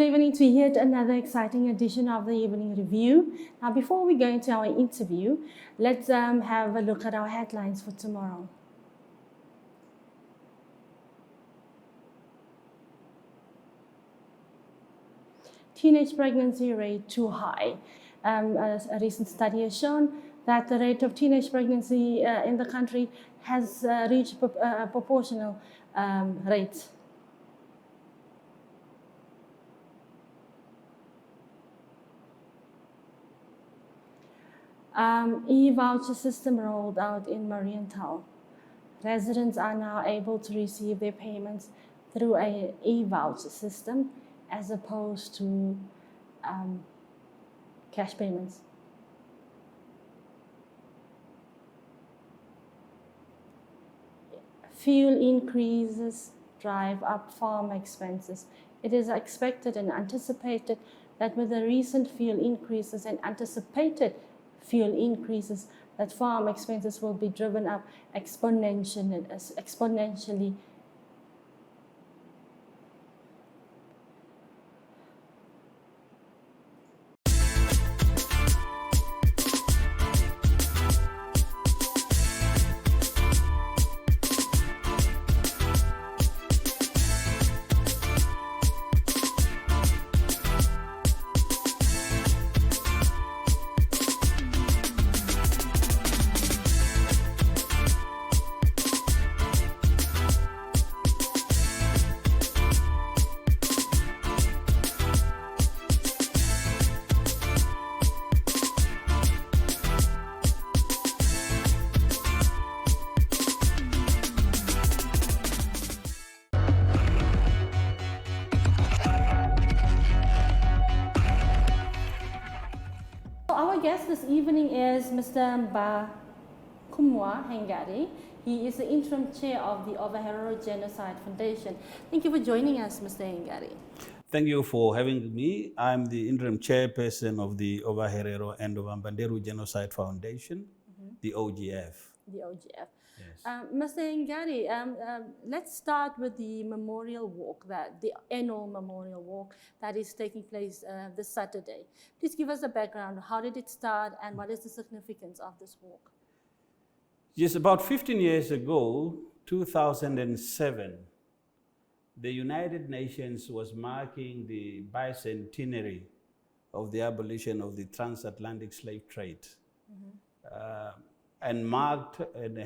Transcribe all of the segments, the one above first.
Good evening to yet another exciting edition of the Evening Review. Now, before we go into our interview, let's have a look at our headlines for tomorrow. Teenage pregnancy rate too high. A recent study has shown that the rate of teenage pregnancy in the country has reached proportional rates. E-voucher system rolled out in Marienthal. Residents are now able to receive their payments through an e-voucher system as opposed to cash payments. Fuel increases drive up farm expenses. It is expected and anticipated that with the recent fuel increases and anticipated fuel increases, that farm expenses will be driven up exponentially. Our guest this evening is Mr. Mbakumua Hengari. He is the interim chair of the Ovaherero-Genocide Foundation. Thank you for joining us, Mr. Hengari. Thank you for having me. I'm the interim chairperson of the Ovaherero-Ovambanderu Genocide Foundation, the OGF. The OGF. Yes. Mr. Hengari, let's start with the memorial walk, the annual memorial walk that is taking place this Saturday. Please give us a background. How did it start and what is the significance of this walk? Yes, about 15 years ago, 2007, the United Nations was marking the bicentenary of the abolition of the transatlantic slave trade. And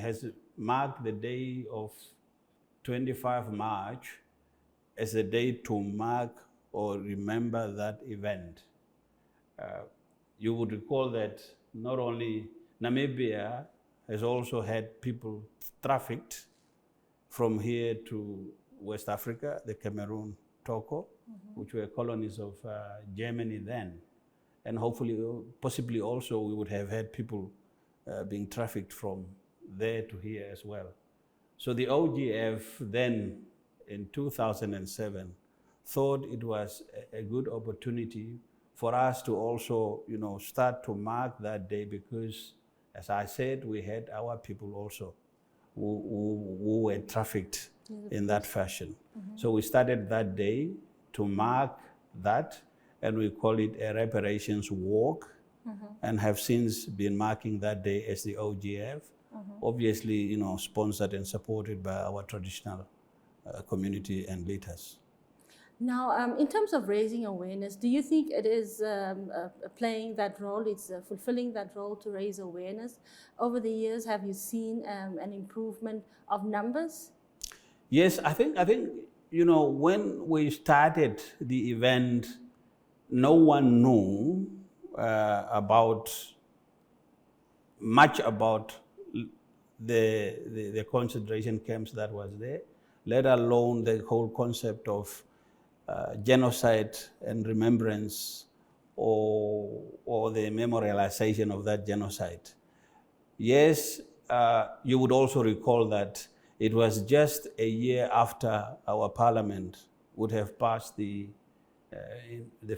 has marked the day of 25 March as a day to mark or remember that event. You would recall that not only Namibia has also had people trafficked from here to West Africa, the Cameroon, Togo, which were colonies of Germany then. And hopefully, possibly also, we would have had people being trafficked from there to here as well. So the OGF then, in 2007, thought it was a good opportunity for us to also, start to mark that day because, as I said, we had our people also who were trafficked in that fashion. So we started that day to mark that, and we call it a reparations walk. And have since been marking that day as the OGF, obviously, sponsored and supported by our traditional community and leaders. Now, in terms of raising awareness, do you think it is playing that role, it's fulfilling that role to raise awareness? Over the years, have you seen an improvement of numbers? Yes, I think, when we started the event, no one knew much about the concentration camps that was there, let alone the whole concept of genocide and remembrance or the memorialization of that genocide. Yes, you would also recall that it was just a year after our parliament would have passed the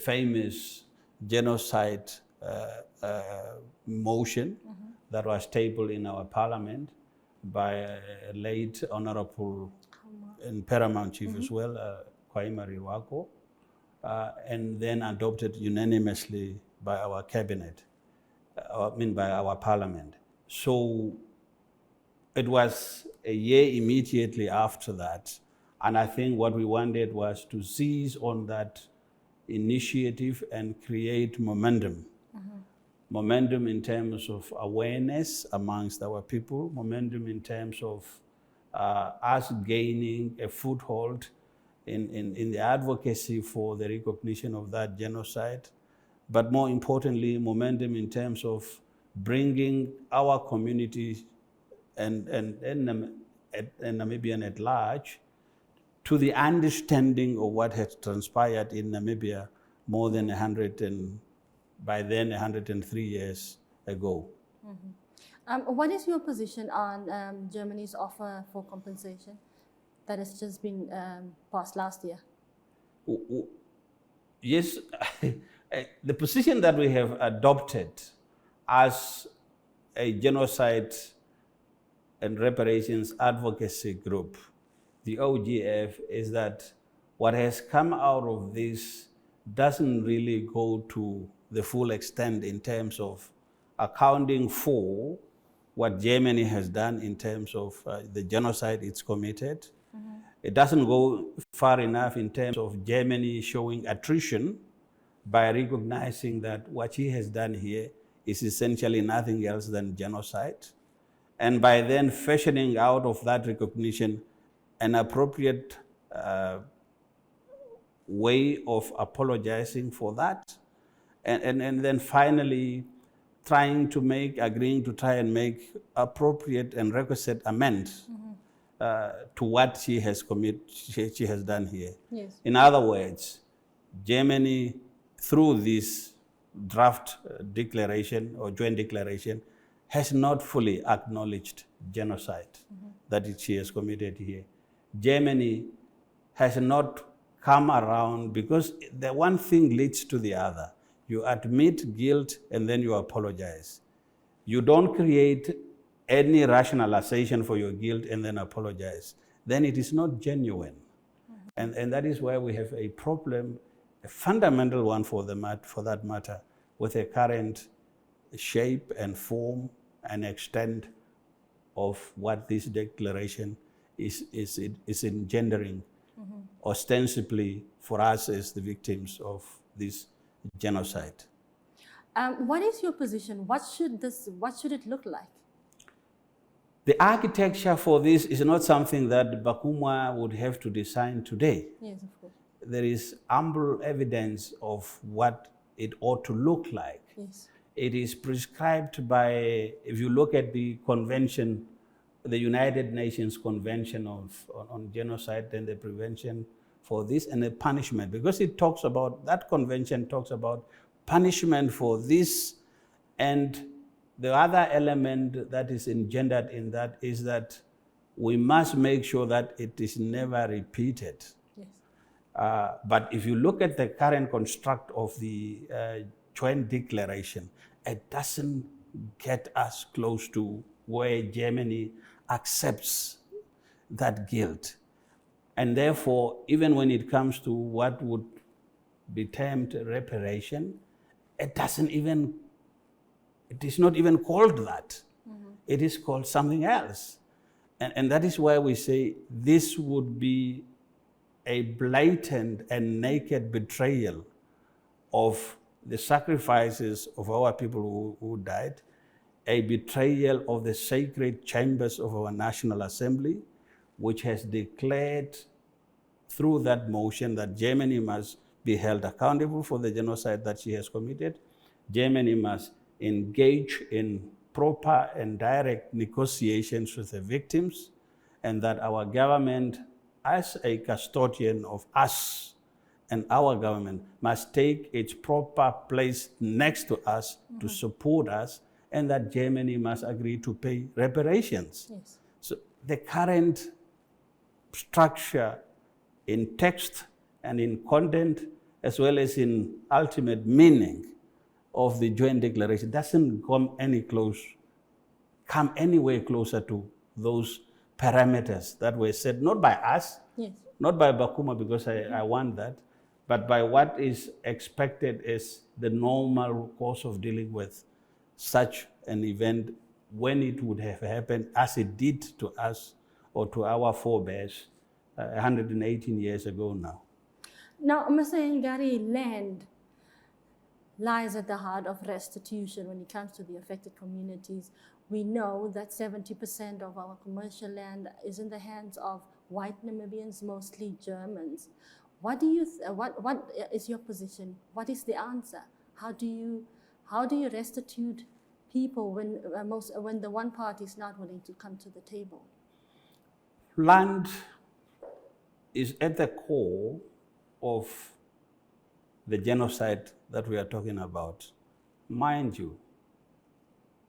famous genocide motion that was tabled in our parliament by a late honorable and paramount chief as well, Kwaima Riwako. and then adopted unanimously by our cabinet, by our parliament. So it was a year immediately after that. And I think what we wanted was to seize on that initiative and create momentum. Momentum in terms of awareness amongst our people, momentum in terms of us gaining a foothold in the advocacy for the recognition of that genocide, but more importantly, momentum in terms of bringing our community and Namibian at large to the understanding of what had transpired in Namibia more than 103 years ago. What is your position on Germany's offer for compensation that has just been passed last year? Yes, the position that we have adopted as a genocide and reparations advocacy group, the OGF, is that what has come out of this doesn't really go to the full extent in terms of accounting for what Germany has done in terms of the genocide it's committed. It doesn't go far enough in terms of Germany showing attrition by recognizing that what she has done here is essentially nothing else than genocide. And by then fashioning out of that recognition an appropriate way of apologizing for that. And then finally agreeing to try and make appropriate and requisite amends to what she has done here. Yes. In other words, Germany, through this draft declaration or joint declaration, has not fully acknowledged genocide that she has committed here. Germany has not come around, because the one thing leads to the other. You admit guilt and then you apologize. You don't create any rationalization for your guilt and then apologize. Then it is not genuine. And that is why we have a problem, a fundamental one for that matter, with the current shape and form and extent of what this declaration is engendering, ostensibly for us as the victims of this genocide. What is your position? What should it look like? The architecture for this is not something that Mbakumua would have to design today. Yes, of course. There is ample evidence of what it ought to look like. Yes. It is prescribed by, if you look at the convention, the United Nations Convention on Genocide and the Prevention for this and the punishment, because that convention talks about punishment for this, and the other element that is engendered in that is that we must make sure that it is never repeated. Yes. But if you look at the current construct of the joint declaration, it doesn't get us close to where Germany accepts that guilt. And therefore, even when it comes to what would be termed reparation, it is not even called that. It is called something else. And that is why we say this would be a blatant and naked betrayal of the sacrifices of our people who died, a betrayal of the sacred chambers of our National Assembly, which has declared through that motion that Germany must be held accountable for the genocide that she has committed. Germany must engage in proper and direct negotiations with the victims, and that our government, as a custodian of us and our government, must take its proper place next to us to support us, and that Germany must agree to pay reparations. Yes. So the current structure in text and in content, as well as in ultimate meaning of the joint declaration, doesn't come anywhere closer to those parameters that were set, not by us, Yes. not by Mbakumua, because I want that, but by what is expected as the normal course of dealing with such an event when it would have happened as it did to us or to our forebears 118 years ago now. Now, Mr. Hengari, land lies at the heart of restitution when it comes to the affected communities. We know that 70% of our commercial land is in the hands of white Namibians, mostly Germans. What do you what is your position? What is the answer? How do you restitute people when the one party is not willing to come to the table? Land is at the core of the genocide that we are talking about. Mind you,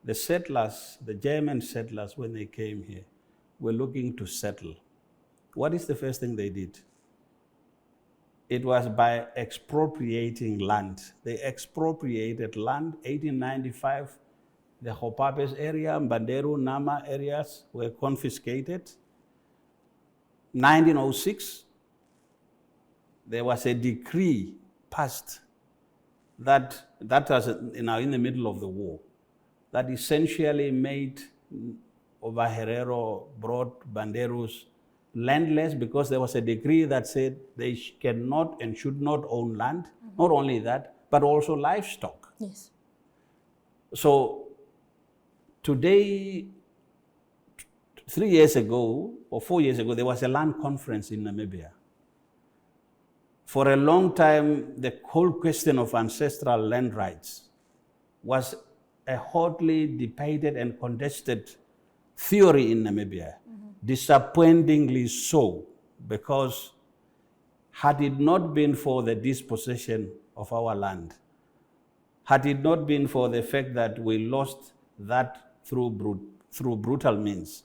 the settlers, the German settlers, when they came here, were looking to settle. What is the first thing they did? It was by expropriating land. They expropriated land. 1895, the Hopapes area, Mbanderu, Nama areas were confiscated. 1906, there was a decree passed that was in the middle of the war, that essentially made Ovaherero brought Banderus landless because there was a decree that said they cannot and should not own land. Mm-hmm. Not only that, but also livestock. Yes. So today, 3 years ago or 4 years ago, there was a land conference in Namibia. For a long time, the whole question of ancestral land rights was a hotly debated and contested theory in Namibia. Mm-hmm. Disappointingly so, because had it not been for the dispossession of our land, had it not been for the fact that we lost that through brutal means,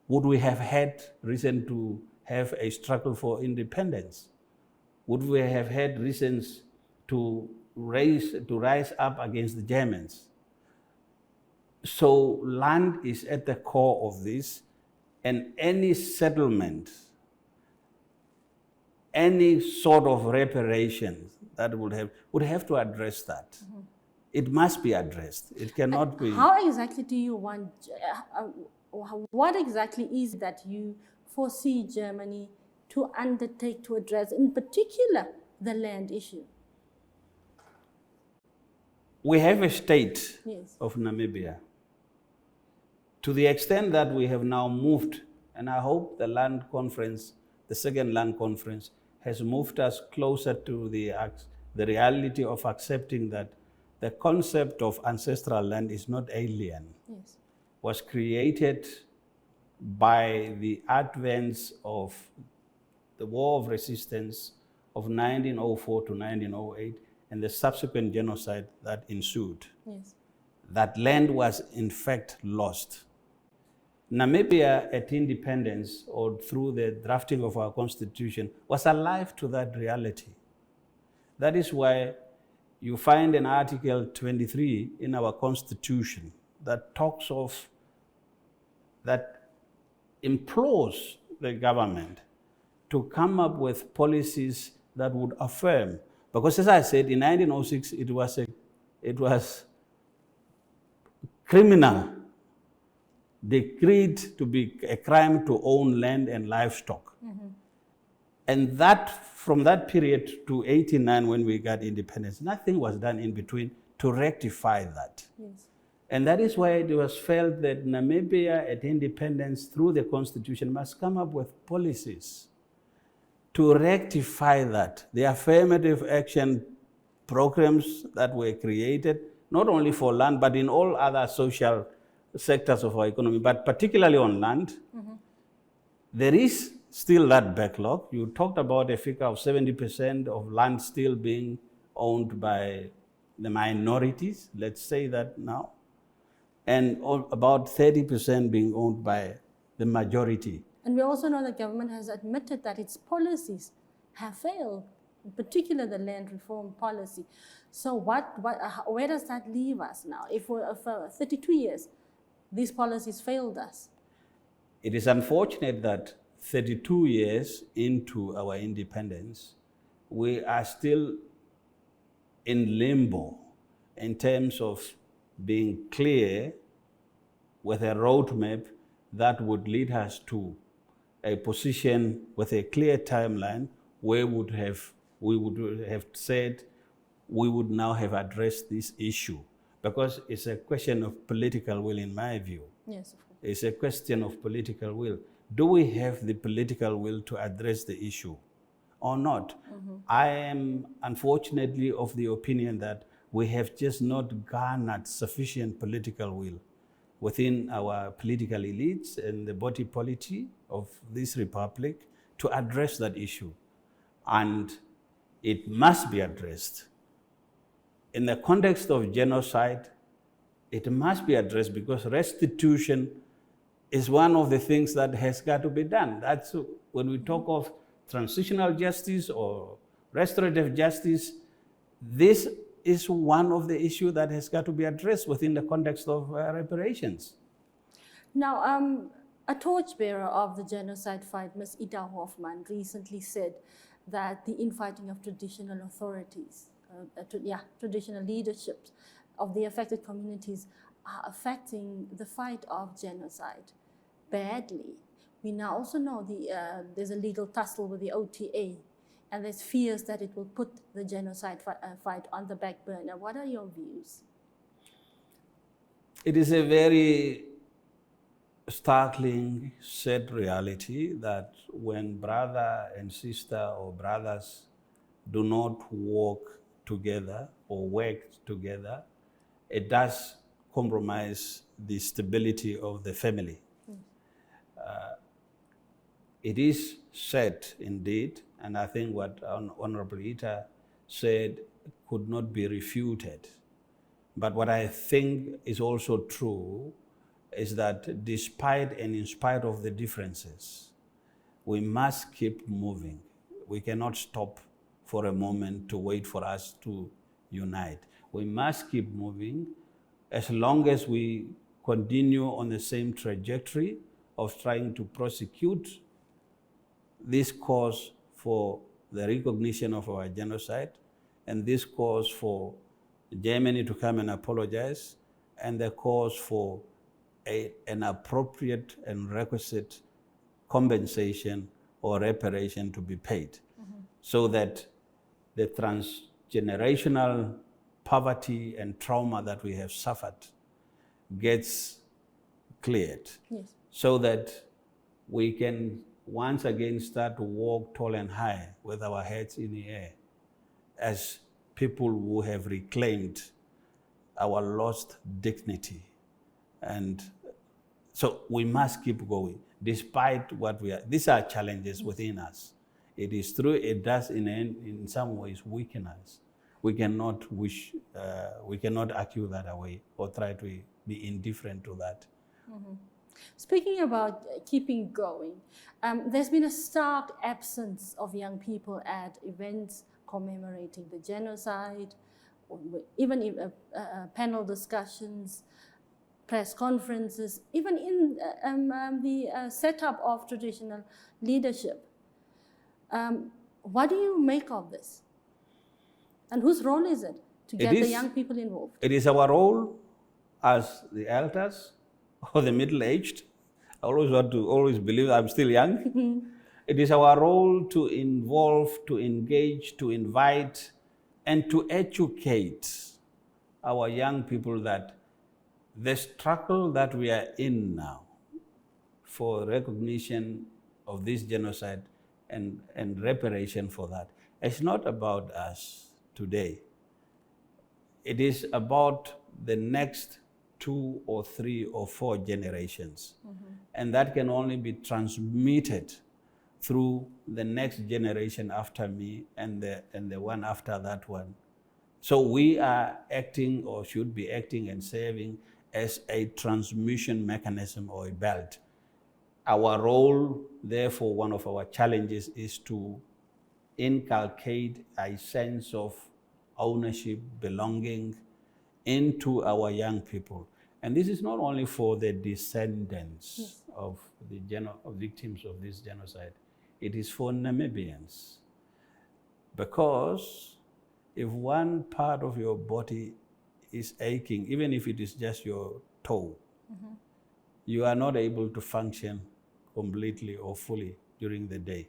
would we have had reason to have a struggle for independence? Would we have had reasons to rise up against the Germans? So land is at the core of this, and any settlement, any sort of reparations that would have to address that. Mm-hmm. It must be addressed. It cannot be. How exactly do you want? What exactly is that you foresee Germany to undertake to address, in particular, the land issue? We have a state yes. of Namibia. To the extent that we have now moved, and I hope the land conference, the second land conference, has moved us closer to the reality of accepting that the concept of ancestral land is not alien. Yes. Was created by the advance of the War of Resistance of 1904 to 1908 and the subsequent genocide that ensued. Yes. That land was in fact lost. Namibia at independence, or through the drafting of our constitution, was alive to that reality. That is why you find in Article 23 in our constitution that talks of, that implores the government to come up with policies that would affirm. Because as I said, in 1906, it was criminal, decreed to be a crime to own land and livestock. Mm-hmm. And that, from that period to 1989 when we got independence, nothing was done in between to rectify that. Yes. And that is why it was felt that Namibia at independence through the constitution must come up with policies to rectify that. The affirmative action programs that were created, not only for land, but in all other social sectors of our economy, but particularly on land, mm-hmm. There is still that backlog. You talked about a figure of 70% of land still being owned by the minorities, let's say that now, and about 30% being owned by the majority. And we also know the government has admitted that its policies have failed, in particular the land reform policy. So where does that leave us now? If for 32 years, these policies failed us. It is unfortunate that 32 years into our independence, we are still in limbo in terms of being clear with a roadmap that would lead us to a position with a clear timeline where we would have said we would now have addressed this issue, because it's a question of political will, in my view. Yes, of course. It's a question of political will. Do we have the political will to address the issue or not? I am unfortunately of the opinion that we have just not garnered sufficient political will within our political elites and the body politic of this republic to address that issue. And it must be addressed. In the context of genocide, it must be addressed because restitution is one of the things that has got to be done. That's when we talk of transitional justice or restorative justice, this is one of the issues that has got to be addressed within the context of reparations. Now, a torchbearer of the genocide fight, Ms. Ida Hoffman, recently said that the infighting of traditional authorities, traditional leaderships of the affected communities are affecting the fight of genocide badly. We now also know there's a legal tussle with the OTA, and there's fears that it will put the genocide fight on the back burner. What are your views? It is a very startling, sad reality that when brother and sister or brothers do not walk together or work together, it does compromise the stability of the family. It is sad indeed, and I think what Honorable Ita said could not be refuted. But what I think is also true is that despite and in spite of the differences, we must keep moving. We cannot stop for a moment to wait for us to unite. We must keep moving as long as we continue on the same trajectory of trying to prosecute this cause for the recognition of our genocide, and this cause for Germany to come and apologize, and the cause for an appropriate and requisite compensation or reparation to be paid, so that the transgenerational poverty and trauma that we have suffered gets cleared, so that we can once again start to walk tall and high with our heads in the air as people who have reclaimed our lost dignity. And so we must keep going despite what we are. These are challenges within us. It is true, it does in some ways weaken us. We cannot argue that away or try to be indifferent to that. Speaking about keeping going, there's been a stark absence of young people at events commemorating the genocide, or even panel discussions, press conferences, even in the setup of traditional leadership. What do you make of this? And whose role is it to get the young people involved? It is our role as the elders or the middle-aged. I always believe I'm still young. It is our role to involve, to engage, to invite, and to educate our young people that the struggle that we are in now for recognition of this genocide and reparation for that, it's not about us today. It is about the next 2 or 3 or 4 generations. And that can only be transmitted through the next generation after me and the one after that one. So we are acting, or should be acting and serving, as a transmission mechanism or a belt. Our role, therefore, one of our challenges is to inculcate a sense of ownership, belonging into our young people. And this is not only for the descendants of the victims of this genocide, it is for Namibians. Because if one part of your body is aching, even if it is just your toe, you are not able to function completely or fully during the day.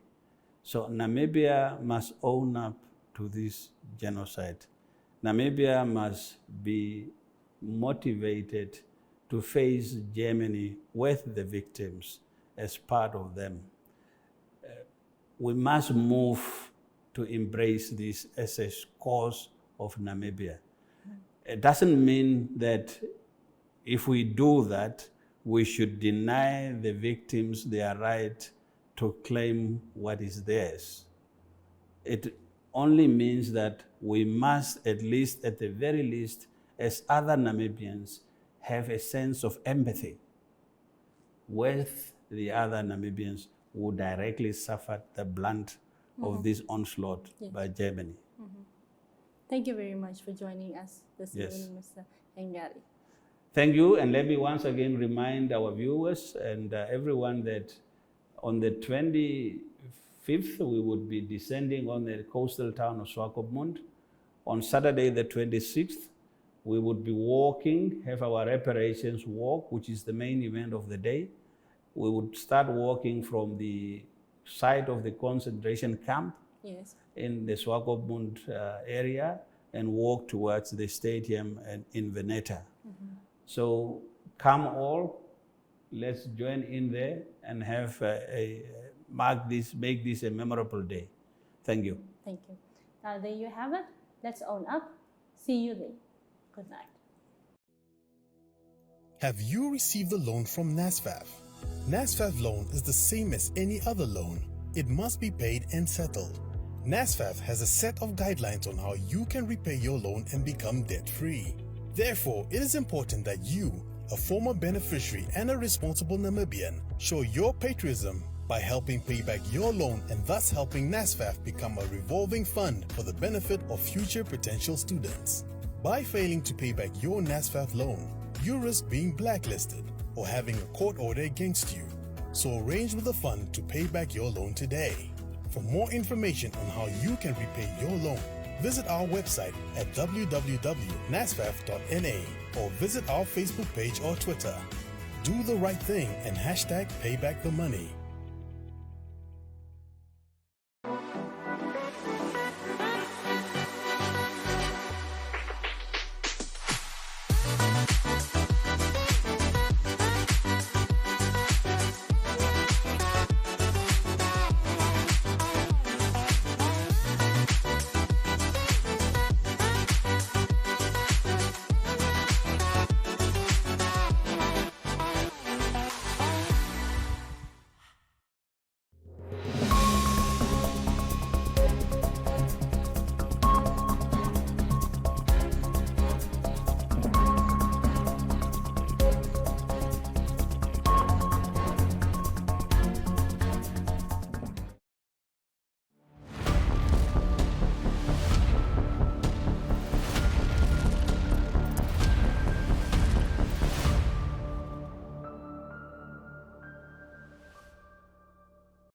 So Namibia must own up to this genocide. Namibia must be motivated to face Germany with the victims as part of them. We must move to embrace this as a cause of Namibia. It doesn't mean that if we do that, we should deny the victims their right to claim what is theirs. It only means that we must, at least, at the very least, as other Namibians, have a sense of empathy with the other Namibians who directly suffered the brunt of this onslaught by Germany. Thank you very much for joining us this Yes. evening, Mr. Hengari. Thank you, and let me once again remind our viewers and everyone that on the 25th, we would be descending on the coastal town of Swakopmund. On Saturday, the 26th, we would be walking, have our reparations walk, which is the main event of the day. We would start walking from the site of the concentration camp in the Swakopmund area and walk towards the stadium in Veneta. So come all, let's join in there and have make this a memorable day. Thank you. Thank you. Now there you have it. Let's own up. See you then. Good night. Have you received a loan from NSFAF? NSFAF loan is the same as any other loan. It must be paid and settled. NSFAF has a set of guidelines on how you can repay your loan and become debt-free. Therefore, it is important that you, a former beneficiary and a responsible Namibian, show your patriotism by helping pay back your loan and thus helping NSFAF become a revolving fund for the benefit of future potential students. By failing to pay back your NSFAF loan, you risk being blacklisted or having a court order against you. So arrange with the fund to pay back your loan today. For more information on how you can repay your loan, visit our website at www.nasfaf.na or visit our Facebook page or Twitter. Do the right thing and #paybackthemoney.